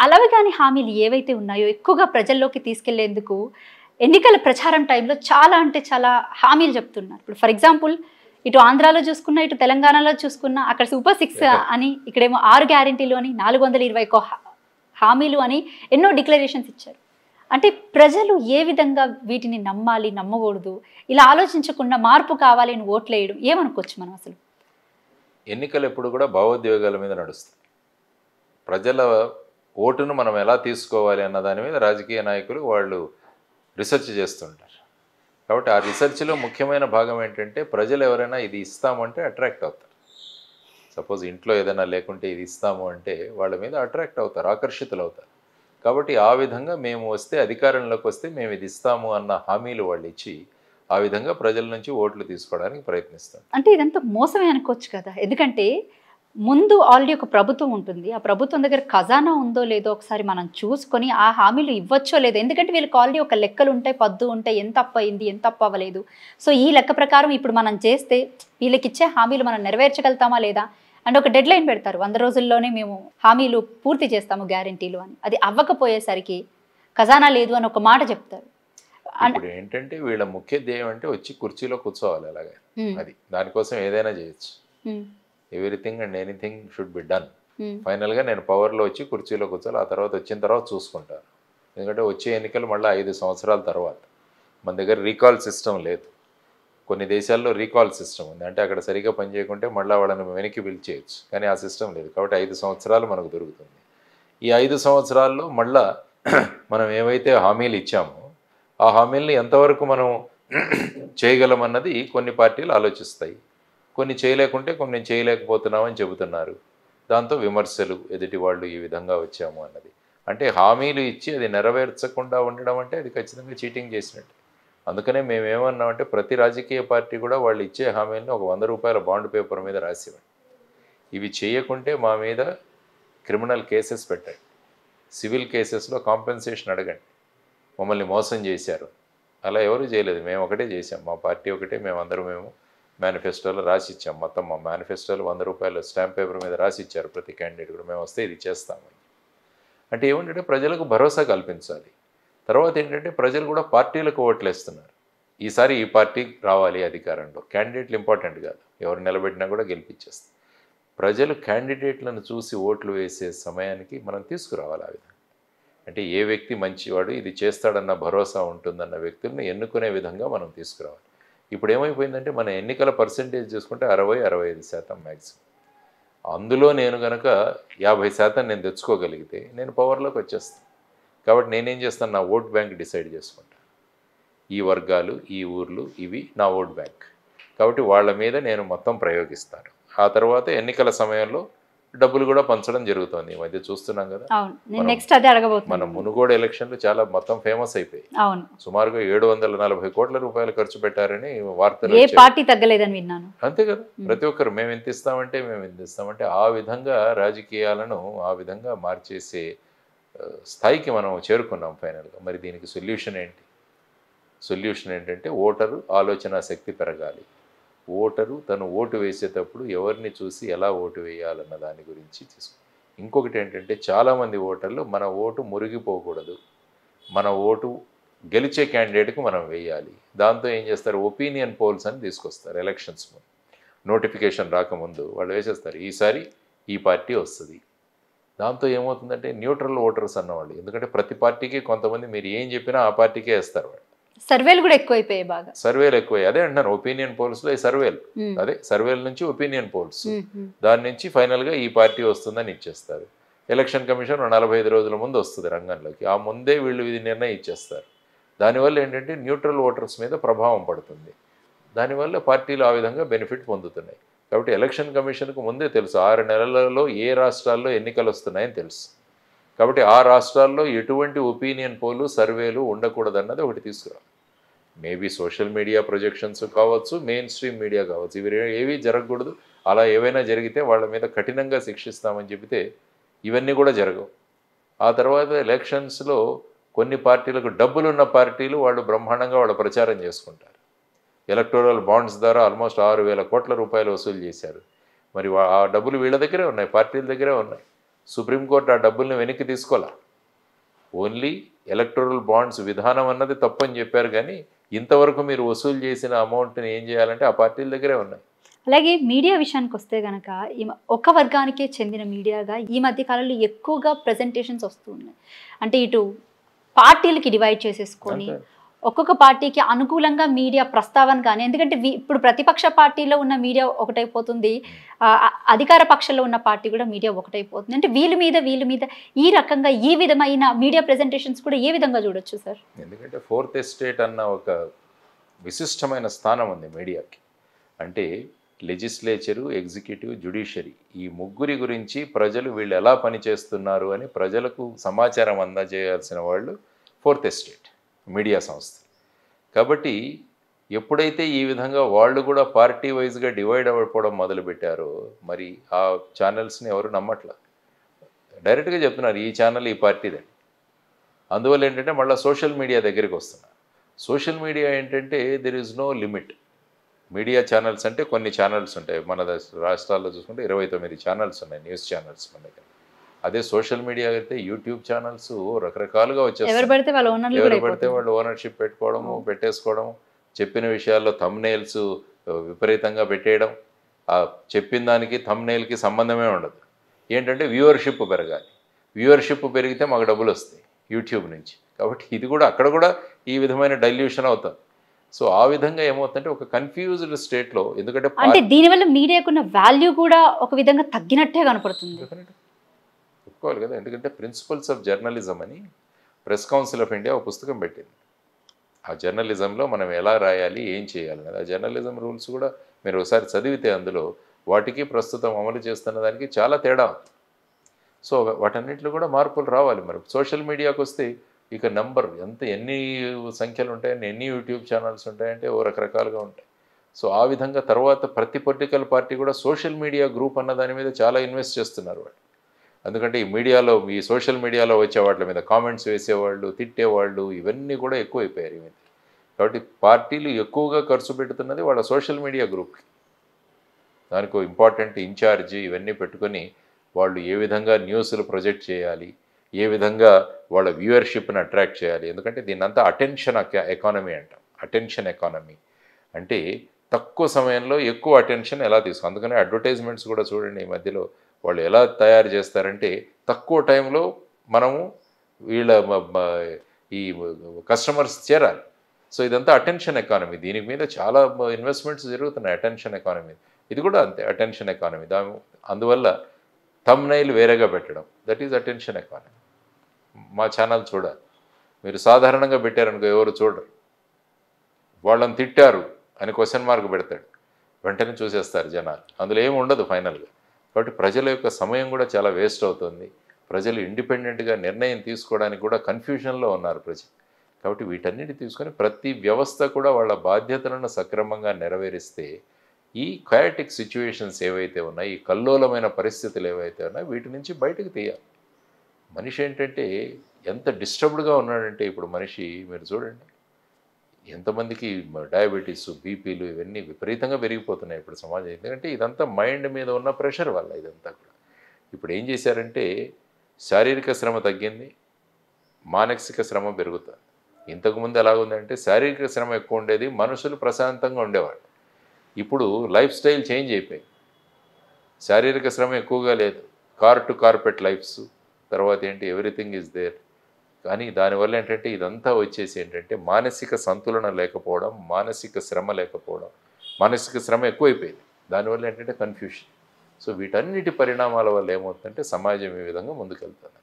అలవిగాని హామీలు ఏవైతే ఉన్నాయో ఎక్కువగా ప్రజల్లోకి తీసుకెళ్లేందుకు ఎన్నికల ప్రచారం టైంలో చాలా అంటే చాలా హామీలు చెప్తున్నారు. ఇప్పుడు ఫర్ ఎగ్జాంపుల్ ఇటు ఆంధ్రాలో చూసుకున్నా, ఇటు తెలంగాణలో చూసుకున్నా అక్కడ సూపర్ 6 అని, ఇక్కడేమో 6 గ్యారెంటీలు అని, 421 హామీలు అని ఎన్నో డిక్లరేషన్స్ ఇచ్చారు. అంటే ప్రజలు ఏ విధంగా వీటిని నమ్మాలి, నమ్మకూడదు, ఇలా ఆలోచించకుండా మార్పు కావాలి అని ఓట్లేయడం ఏమనుకోవచ్చు మనం అసలు? ఎన్నికలు ఎప్పుడు కూడా భావోద్వేగాల మీద నడుస్తాయి. ప్రజల ఓటును మనం ఎలా తీసుకోవాలి అన్న దాని మీద రాజకీయ నాయకులు వాళ్ళు రీసెర్చ్ చేస్తుంటారు. కాబట్టి ఆ రీసెర్చ్లో ముఖ్యమైన భాగం ఏంటంటే ప్రజలు ఎవరైనా ఇది ఇస్తామంటే అట్రాక్ట్ అవుతారు. సపోజ్ ఇంట్లో ఏదైనా లేకుంటే ఇది ఇస్తాము అంటే వాళ్ళ మీద అట్రాక్ట్ అవుతారు, ఆకర్షితులు అవుతారు. కాబట్టి ఆ విధంగా మేము వస్తే అధికారంలోకి వస్తే మేము ఇది ఇస్తాము అన్న హామీలు వాళ్ళు ఇచ్చి ఆ విధంగా ప్రజల నుంచి ఓట్లు తీసుకోవడానికి ప్రయత్నిస్తాం. అంటే ఇదంతా మోసమే అనుకోవచ్చు కదా. ఎందుకంటే ముందు ఆల్రెడీ ఒక ప్రభుత్వం ఉంటుంది. ఆ ప్రభుత్వం దగ్గర ఖజానా ఉందో లేదో ఒకసారి మనం చూసుకొని ఆ హామీలు ఇవ్వచ్చో లేదో. ఎందుకంటే వీళ్ళకి ఆల్రెడీ ఒక లెక్కలు ఉంటాయి, పద్దు ఉంటాయి, ఎంత అప్పు అయింది, ఎంత అప్పు అవ్వలేదు. సో ఈ లెక్క ప్రకారం ఇప్పుడు మనం చేస్తే వీళ్ళకి ఇచ్చే హామీలు మనం నెరవేర్చగలుగుతామా లేదా అండ్ ఒక డెడ్ లైన్ పెడతారు. 100 రోజుల్లోనే మేము హామీలు పూర్తి చేస్తాము గ్యారెంటీలు అని. అది అవ్వకపోయేసరికి ఖజానా లేదు అని ఒక మాట చెప్తారు. ఇప్పుడు ఏంటంటే వీళ్ళ ముఖ్య ధ్యేయం అంటే వచ్చి కుర్చీలో కూర్చోవాలి. అలాగే అది దానికోసం ఏదైనా చేయొచ్చు. Everything and anything should be done. ఫైనల్గా నేను పవర్లో వచ్చి కుర్చీలో కూర్చోవాలి, ఆ తర్వాత వచ్చిన తర్వాత చూసుకుంటారు. ఎందుకంటే వచ్చే ఎన్నికలు మళ్ళీ 5 సంవత్సరాల తర్వాత. మన దగ్గర రీకాల్ సిస్టమ్ లేదు. కొన్ని దేశాల్లో రీకాల్ సిస్టమ్ ఉంది. అంటే అక్కడ సరిగ్గా పనిచేయకుంటే మళ్ళీ వాళ్ళని వెనక్కి పిలిచేయచ్చు. కానీ ఆ సిస్టమ్ లేదు. కాబట్టి 5 సంవత్సరాలు మనకు దొరుకుతుంది. ఈ 5 సంవత్సరాల్లో మళ్ళా మనం ఏవైతే హామీలు ఇచ్చామో ఆ హామీల్ని ఎంతవరకు మనం చేయగలమన్నది కొన్ని పార్టీలు ఆలోచిస్తాయి. కొన్ని చేయలేకుంటే కొన్ని చేయలేకపోతున్నామని చెబుతున్నారు. దాంతో విమర్శలు, ఎదుటి వాళ్ళు ఈ విధంగా వచ్చాము అన్నది. అంటే హామీలు ఇచ్చి అది నెరవేర్చకుండా ఉండడం అంటే అది ఖచ్చితంగా చీటింగ్ చేసినట్టు. అందుకనే మేమేమన్నామంటే ప్రతి రాజకీయ పార్టీ కూడా వాళ్ళు ఇచ్చే హామీలను ఒక 100 రూపాయల బాండ్ పేపర్ మీద రాసివ్వండి. ఇవి చేయకుంటే మా మీద క్రిమినల్ కేసెస్ పెట్టండి, సివిల్ కేసెస్లో కాంపెన్సేషన్ అడగండి, మమ్మల్ని మోసం చేశారు. అలా ఎవరు చేయలేదు, మేము ఒకటే చేసాం, మా పార్టీ ఒకటే. మేము మేనిఫెస్టోలో రాసిచ్చాం. మొత్తం మా మేనిఫెస్టోలో 100 రూపాయల స్టాంప్ పేపర్ మీద రాసిచ్చారు ప్రతి క్యాండిడేట్ కూడా, మేము వస్తే ఇది చేస్తామని. అంటే ఏమంటే ప్రజలకు భరోసా కల్పించాలి. తర్వాత ఏంటంటే ప్రజలు కూడా పార్టీలకు ఓట్లు వేస్తున్నారు. ఈసారి ఈ పార్టీ రావాలి అధికారంలో. క్యాండిడేట్లు ఇంపార్టెంట్ కాదు, ఎవరు నిలబెట్టినా కూడా గెలిపించేస్తారు. ప్రజలు క్యాండిడేట్లను చూసి ఓట్లు వేసే సమయానికి మనం తీసుకురావాలి ఆ విధంగా. అంటే ఏ వ్యక్తి మంచివాడు, ఇది చేస్తాడన్న భరోసా ఉంటుందన్న వ్యక్తులను ఎన్నుకునే విధంగా మనం తీసుకురావాలి. ఇప్పుడు ఏమైపోయిందంటే మన ఎన్నికల పర్సెంటేజ్ చూసుకుంటే 60-65% మ్యాక్సిమం. అందులో నేను కనుక 50% నేను తెచ్చుకోగలిగితే నేను పవర్లోకి వచ్చేస్తాను. కాబట్టి నేనేం చేస్తాను, నా ఓట్ బ్యాంక్ డిసైడ్ చేసుకుంటాను. ఈ వర్గాలు, ఈ ఊర్లు, ఇవి నా ఓట్ బ్యాంక్. కాబట్టి వాళ్ళ మీద నేను మొత్తం ప్రయోగిస్తాను. ఆ తర్వాత ఎన్నికల సమయంలో డబ్బులు కూడా పంచడం జరుగుతుంది. ఈ మధ్య చూస్తున్నాం కదా. మన మునుగోడు ఎలక్షన్లు చాలా మొత్తం ఫేమస్ అయిపోయి సుమారుగా 740 కోట్ల రూపాయలు ఖర్చు పెట్టారని వార్తలు. ఏ పార్టీ తగ్గలేదని విన్నాను. అంతే కదా, ప్రతి ఒక్కరు మేము ఎంత ఇస్తామంటే ఆ విధంగా రాజకీయాలను ఆ విధంగా మార్చేసే స్థాయికి మనం చేరుకున్నాం ఫైనల్గా. మరి దీనికి సొల్యూషన్ ఏంటంటే ఓటరు ఆలోచన శక్తి పెరగాలి. ఓటరు తను ఓటు వేసేటప్పుడు ఎవరిని చూసి ఎలా ఓటు వేయాలన్న దాని గురించి ఇంకొకటి ఏంటంటే చాలామంది ఓటర్లు మన ఓటు మురిగిపోకూడదు, మన ఓటు గెలిచే క్యాండిడేట్కి మనం వేయాలి. దాంతో ఏం చేస్తారు, ఒపీనియన్ పోల్స్ అని తీసుకొస్తారు. ఎలక్షన్స్ ముందు నోటిఫికేషన్ రాకముందు వాళ్ళు వేసేస్తారు ఈసారి ఈ పార్టీ వస్తుంది. దాంతో ఏమవుతుందంటే న్యూట్రల్ ఓటర్స్ అన్నవాళ్ళు, ఎందుకంటే ప్రతి పార్టీకి కొంతమంది మీరు ఏం చెప్పినా ఆ పార్టీకే వేస్తారు. వాళ్ళు సర్వేలు కూడా ఎక్కువైపోయాయి, బాగా సర్వేలు ఎక్కువయ్యాయి. అదే అంటున్నాను, ఒపీనియన్ పోల్స్లో ఈ సర్వేలు, అదే సర్వేల నుంచి ఒపీనియన్ పోల్స్, దాని నుంచి ఫైనల్గా ఈ పార్టీ వస్తుందని ఇచ్చేస్తారు. ఎలక్షన్ కమిషన్ 45 రోజుల ముందు వస్తుంది రంగంలోకి, ఆ ముందే వీళ్ళు ఇది నిర్ణయం ఇచ్చేస్తారు. దానివల్ల ఏంటంటే న్యూట్రల్ ఓటర్స్ మీద ప్రభావం పడుతుంది. దానివల్ల పార్టీలు ఆ విధంగా బెనిఫిట్ పొందుతున్నాయి. కాబట్టి ఎలక్షన్ కమిషన్కు ముందే తెలుసు 6 నెలలలో ఏ రాష్ట్రాల్లో ఎన్నికలు వస్తున్నాయని తెలుసు. కాబట్టి ఆ రాష్ట్రాల్లో ఎటువంటి ఒపీనియన్ పోలు, సర్వేలు ఉండకూడదన్నది ఒకటి తీసుకురా. మేబీ సోషల్ మీడియా ప్రొజెక్షన్స్ కావచ్చు, మెయిన్ స్ట్రీమ్ మీడియా కావచ్చు, ఇవి ఏవి జరగకూడదు. అలా ఏవైనా జరిగితే వాళ్ళ మీద కఠినంగా శిక్షిస్తామని చెబితే ఇవన్నీ కూడా జరగవు. ఆ తర్వాత ఎలక్షన్స్లో కొన్ని పార్టీలకు డబ్బులున్న పార్టీలు వాళ్ళు బ్రహ్మాండంగా వాళ్ళ ప్రచారం చేసుకుంటారు. ఎలక్టోరల్ బాండ్స్ ద్వారా ఆల్మోస్ట్ 6,000 కోట్ల రూపాయలు వసూలు చేశారు. మరి ఆ డబ్బులు వీళ్ళ దగ్గరే ఉన్నాయి, పార్టీల దగ్గరే ఉన్నాయి. సుప్రీంకోర్టు ఆ డబ్బుల్ని వెనక్కి తీసుకోవాలా. ఓన్లీ ఎలక్టోరల్ బాండ్స్ విధానం అన్నది తప్పని చెప్పారు, కానీ ఇంతవరకు మీరు వసూలు చేసిన అమౌంట్ని ఏం చేయాలంటే ఆ పార్టీల దగ్గరే ఉన్నాయి. అలాగే మీడియా విషయానికి వస్తే గనక ఒక వర్గానికే చెందిన మీడియాగా ఈ మధ్య కాలంలో ఎక్కువగా ప్రెజెంటేషన్స్ వస్తూ ఉన్నాయి. అంటే ఇటు పార్టీలకి డివైడ్ చేసేసుకొని ఒక్కొక్క పార్టీకి అనుకూలంగా మీడియా ప్రస్తావన కానీ, ఎందుకంటే ఇప్పుడు ప్రతిపక్ష పార్టీలో ఉన్న మీడియా ఒకటైపోతుంది, అధికార పక్షంలో ఉన్న పార్టీ కూడా మీడియా ఒకటైపోతుంది. అంటే వీళ్ళ మీద ఈ రకంగా ఈ విధమైన మీడియా ప్రెజెంటేషన్స్ కూడా ఏ విధంగా చూడొచ్చు సార్? ఎందుకంటే ఫోర్త్ ఎస్టేట్ అన్న ఒక విశిష్టమైన స్థానం ఉంది మీడియాకి. అంటే లెజిస్లేచరు, ఎగ్జిక్యూటివ్, జ్యుడిషియరీ, ఈ ముగ్గురి గురించి ప్రజలు వీళ్ళు ఎలా పనిచేస్తున్నారు అని ప్రజలకు సమాచారం అందజేయాల్సిన వాళ్ళు ఫోర్త్ ఎస్టేట్ మీడియా సంస్థ. కాబట్టి ఎప్పుడైతే ఈ విధంగా వాళ్ళు కూడా పార్టీ వైజ్గా డివైడ్ అవ్వడం మొదలుపెట్టారో మరి ఆ ఛానల్స్ని ఎవరు నమ్మట్లా. డైరెక్ట్గా చెప్తున్నారు ఈ ఛానల్ ఈ పార్టీదని. అందువల్ల ఏంటంటే మళ్ళీ సోషల్ మీడియా దగ్గరికి వస్తున్నారు. సోషల్ మీడియా ఏంటంటే there is no limit. Media channels అంటే కొన్ని ఛానల్స్ ఉంటాయి. మన రాష్ట్రాల్లో చూసుకుంటే 29 ఛానల్స్ ఉన్నాయి, న్యూస్ ఛానల్స్ మన దగ్గర. అదే సోషల్ మీడియా అయితే యూట్యూబ్ ఛానల్స్ రకరకాలుగా వచ్చేస్తాయి. ఎవరు పడితే వాళ్ళు ఓనర్షిప్ పెట్టేసుకోవడం, చెప్పిన విషయాల్లో థంబ్నెయిల్స్ విపరీతంగా పెట్టేయడం, ఆ చెప్పిన దానికి థంబ్నెయిల్కి సంబంధమే ఉండదు. ఏంటంటే వ్యూవర్షిప్ పెరగాలి, వ్యూవర్షిప్ పెరిగితే మాకు డబ్బులు వస్తాయి యూట్యూబ్ నుంచి. కాబట్టి ఇది కూడా అక్కడ కూడా ఈ విధమైన డైల్యూషన్ అవుతుంది. సో ఆ విధంగా ఏమవుతుందంటే ఒక కన్ఫ్యూజ్డ్ స్టేట్లో, ఎందుకంటే అంటే దీనివల్ల మీడియాకున్న వాల్యూ కూడా ఒక విధంగా తగ్గినట్టే కనపడుతుంది. ఒప్పుకోవాలి కదా. ఎందుకంటే ప్రిన్సిపల్స్ ఆఫ్ జర్నలిజం అని ప్రెస్ కౌన్సిల్ ఆఫ్ ఇండియా ఒక పుస్తకం పెట్టింది. ఆ జర్నలిజంలో మనం ఎలా రాయాలి, ఏం చేయాలి అనేది. ఆ జర్నలిజం రూల్స్ కూడా మీరు ఒకసారి చదివితే అందులో వాటికి ప్రస్తుతం అమలు చేస్తున్న దానికి చాలా తేడా ఉంది. సో వాటన్నిటిలో కూడా మార్పులు రావాలి. మరి సోషల్ మీడియాకు వస్తే ఇక ఎన్ని సంఖ్యలు ఉంటాయని, ఎన్ని యూట్యూబ్ ఛానల్స్ ఉంటాయంటే ఓ రకరకాలుగా ఉంటాయి. సో ఆ విధంగా తర్వాత ప్రతి పొలిటికల్ పార్టీ కూడా సోషల్ మీడియా గ్రూప్ అన్న దాని మీద చాలా ఇన్వెస్ట్ చేస్తున్నారు వాళ్ళు. ఎందుకంటే ఈ సోషల్ మీడియాలో వచ్చే వాటి మీద కామెంట్స్ వేసేవాళ్ళు, తిట్టేవాళ్ళు, ఇవన్నీ కూడా ఎక్కువైపోయారు ఈ మధ్య. కాబట్టి పార్టీలు ఎక్కువగా ఖర్చు పెడుతున్నది వాళ్ళ సోషల్ మీడియా గ్రూప్కి. దానికి ఇంపార్టెంట్ ఇన్ఛార్జి ఇవన్నీ పెట్టుకొని వాళ్ళు ఏ విధంగా న్యూస్లు ప్రొజెక్ట్ చేయాలి, ఏ విధంగా వాళ్ళ వ్యూవర్షిప్ని అట్రాక్ట్ చేయాలి. ఎందుకంటే దీన్నంతా అటెన్షన్ ఎకానమీ అంటాం. అటెన్షన్ ఎకానమీ అంటే తక్కువ సమయంలో ఎక్కువ అటెన్షన్ ఎలా తీసుకో. అందుకని అడ్వర్టైజ్మెంట్స్ కూడా చూడండి ఈ మధ్యలో వాళ్ళు ఎలా తయారు చేస్తారంటే తక్కువ టైంలో మనము ఈ కస్టమర్స్ చేరాలి. సో ఇదంతా అటెన్షన్ ఎకానమీ. దీని మీద చాలా ఇన్వెస్ట్మెంట్స్ జరుగుతున్నాయి అటెన్షన్ ఎకానమీ. ఇది కూడా అంతే అటెన్షన్ ఎకానమీ. అందువల్ల థంబ్నెయిల్ వేరేగా పెట్టడం, దట్ ఈజ్ అటెన్షన్ ఎకానమీ. మా ఛానల్ చూడాలి. మీరు సాధారణంగా పెట్టారనుకో ఎవరు చూడరు. వాళ్ళని తిట్టారు అని క్వశ్చన్ మార్క్ పెడతాడు, వెంటనే చూసేస్తారు జనాలు. అందులో ఏమి ఉండదు ఫైనల్గా. కాబట్టి ప్రజల యొక్క సమయం కూడా చాలా వేస్ట్ అవుతుంది. ప్రజలు ఇండిపెండెంట్గా నిర్ణయం తీసుకోవడానికి కూడా కన్ఫ్యూజన్లో ఉన్నారు ప్రజలు. కాబట్టి వీటన్నిటి తీసుకొని ప్రతి వ్యవస్థ కూడా వాళ్ళ బాధ్యతలను సక్రమంగా నెరవేరిస్తే ఈ కయాటిక్ సిచ్యువేషన్స్ ఏవైతే ఉన్నాయో, ఈ కల్లోలమైన పరిస్థితులు ఏవైతే ఉన్నాయో వీటి నుంచి బయటకు తీయాలి. మనిషి ఏంటంటే ఎంత డిస్టర్బ్డ్గా ఉన్నాడంటే ఇప్పుడు మనిషి మీరు చూడండి ఎంతమందికి డయాబెటీస్, బీపీలు ఇవన్నీ విపరీతంగా పెరిగిపోతున్నాయి ఇప్పుడు సమాజం. ఎందుకంటే ఇదంతా మైండ్ మీద ఉన్న ప్రెషర్ వల్ల ఇదంతా కూడా. ఇప్పుడు ఏం చేశారంటే శారీరక శ్రమ తగ్గింది, మానసిక శ్రమ పెరుగుతుంది. ఇంతకుముందు ఎలాగుందంటే శారీరక శ్రమ ఎక్కువ ఉండేది, మనుషులు ప్రశాంతంగా ఉండేవాళ్ళు. ఇప్పుడు లైఫ్ స్టైల్ చేంజ్ అయిపోయింది, శారీరక శ్రమ ఎక్కువగా లేదు, కార్ టు కార్పెట్ లైఫ్స్, తర్వాత ఏంటి ఎవ్రీథింగ్ ఈజ్ దేర్. కానీ దానివల్ల ఏంటంటే ఇదంతా వచ్చేసి ఏంటంటే మానసిక సంతులనం లేకపోవడం, మానసిక శ్రమ లేకపోవడం, మానసిక శ్రమ ఎక్కువైపోయింది. దానివల్ల ఏంటంటే కన్ఫ్యూషన్. సో వీటన్నిటి పరిణామాల వల్ల ఏమవుతుందంటే సమాజం ఈ విధంగా ముందుకెళ్తుంది.